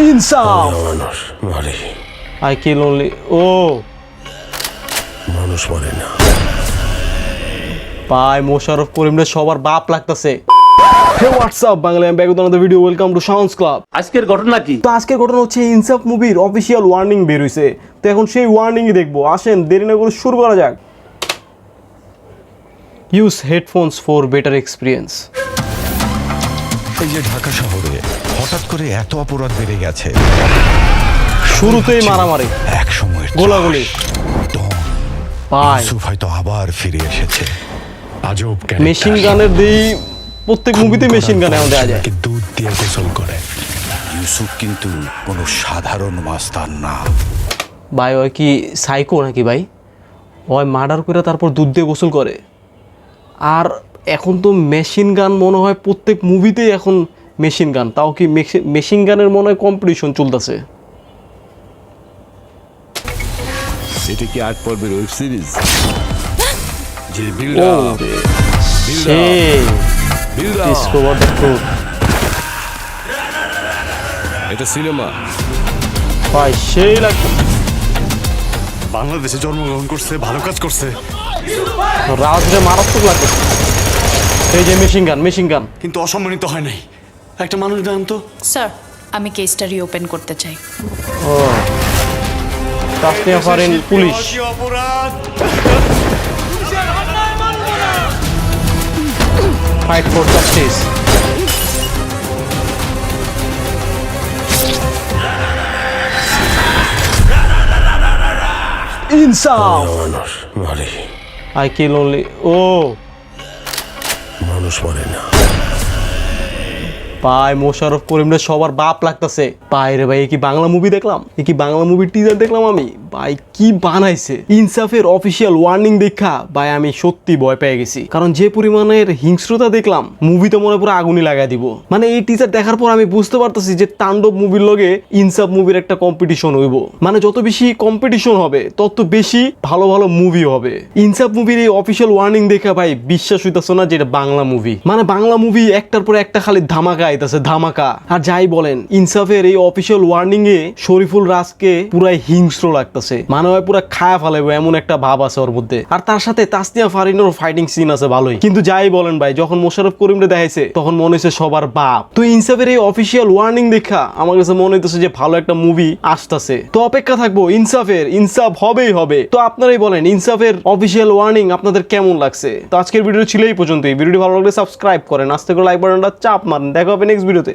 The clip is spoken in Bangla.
ইনসাফ মানুষ মারে, আই কিল অনলি ও মানুষ মারে না। ভাই মোশাররফ করিমরে সবার বাপ লাগতেছে। হে হোয়াটসঅ্যাপ বাংলা, আমি back with another video. Welcome to sounds club. আজকের ঘটনা কি? তো আজকের ঘটনা হচ্ছে ইনসাফ মুভির অফিসিয়াল ওয়ার্নিং বের হইছে। তো এখন সেই ওয়ার্নিংই দেখবো। আসেন দেরি না করে শুরু করা যাক। Use headphones for better experience. এই যে ঢাকা শহরে হঠাৎ করে এত অপরাধ বেড়ে গেছে, শুরুতেই মারামারি, এক সময় গোলাগুলি। ভাই ইউসুফ হয়তো আবার ফিরে এসেছে। আজব মেশিন গানের দিই, প্রত্যেক মুভিতে মেশিন গান এমন দেওয়া যায়। দুধ দিয়ে গোসল করে। ইউসুফ কিন্তু কোনো সাধারণ মাস্তান না। ভাই ওই কি সাইকো নাকি ভাই? ওই মার্ডার করে তারপর দুধ দিয়ে গোসল করে। আর এখন তো মেশিন গান মনে হয় প্রত্যেক মুভিতেই এখন মেশিন গান। তাও কি মেশিন গানের মনে হয় কম্পিটিশন চলতেছে। এটা কি 8 পর্বের ওয়েব সিরিজ? যে ডিসকভার দ্য ট্রুথ। এটা সিনেমা। ভাই সেই লাগবে। বাংলাদেশে জন্মগ্রহণ করছে, ভালো কাজ করছে, রাজরে মারাত্মক লাগবে। এই যে মেশিন গান, মেশিন গান। কিন্তু অসম্মানিত হয় নাই। একটা মানুষ জান তো। স্যার, আমি কেসটা রিওপেন করতে চাই। ও Tasnia Farin police. Fight for justice. ইনসাফ। মানুষ মারে, আই কিল অনলি ও মানুষ মারে না। ভাই মোশাররফ করিমরে সবার বাপ লাগতেছে। ভাই রে ভাই, কি বাংলা মুভি দেখলাম, কি বাংলা মুভির টিজার দেখলাম আমি। ভাই কি বানাইছে। ইনসাফের অফিসিয়াল ওয়ার্নিং দেখা ভাই আমি সত্যি ভয় পেয়ে গেছি। কারণ যে পরিমাণের হিংস্রতা দেখলাম, মুভিতে মনে পুরো আগুনই লাগাই দিব। মানে এই টিজার দেখার পর আমি বুঝতে পারতেছি যে তাণ্ডব মুভির লগে ইনসাফ মুভির একটা কম্পিটিশন হইব। মানে যত বেশি কম্পিটিশন হবে তত বেশি ভালো ভালো মুভি হবে। ইনসাফ মুভির এই অফিসিয়াল ওয়ার্নিং দেখা ভাই বিশ্বাস হইতেছে না যে এটা বাংলা মুভি। মানে বাংলা মুভি একটার পর একটা খালি ধামাকা আইতাছে, ধামাকা। আর যাই বলেন, ইনসাফের এই অফিসিয়াল ওয়ার্নিং এ শরীফুল রাজকে পুরাই হিংস্র লাগতেছে। মানে হয় পুরা খায়া ফেলাইবো এমন একটা ভাব আছে ওর মধ্যে। আর তার সাথে তাসনিয়া ফারিনের ফাইটিং সিন আছে ভালোই। কিন্তু যাই বলেন ভাই, যখন মোশাররফ করিমরে দেখাইছে তখন মনে হয়েছে সবার বাপ। তো ইনসাফের এই অফিসিয়াল ওয়ার্নিং দেখা আমার কাছে মনে হইতেছে যে ভালো একটা মুভি আসতেছে। তো অপেক্ষা থাকবো ইনসাফের। ইনসাফ হবেই হবে। তো আপনারাই বলেন ইনসাফের অফিসিয়াল ওয়ার্নিং আপনাদের কেমন লাগছে। তো আজকের ভিডিও ছিল এই পর্যন্তই। ভিডিওটি ভালো লাগলে সাবস্ক্রাইব করেন, আস্তে করে লাইক বাটনটা চাপ মারেন। দেখা হবে নেক্সট ভিডিওতে।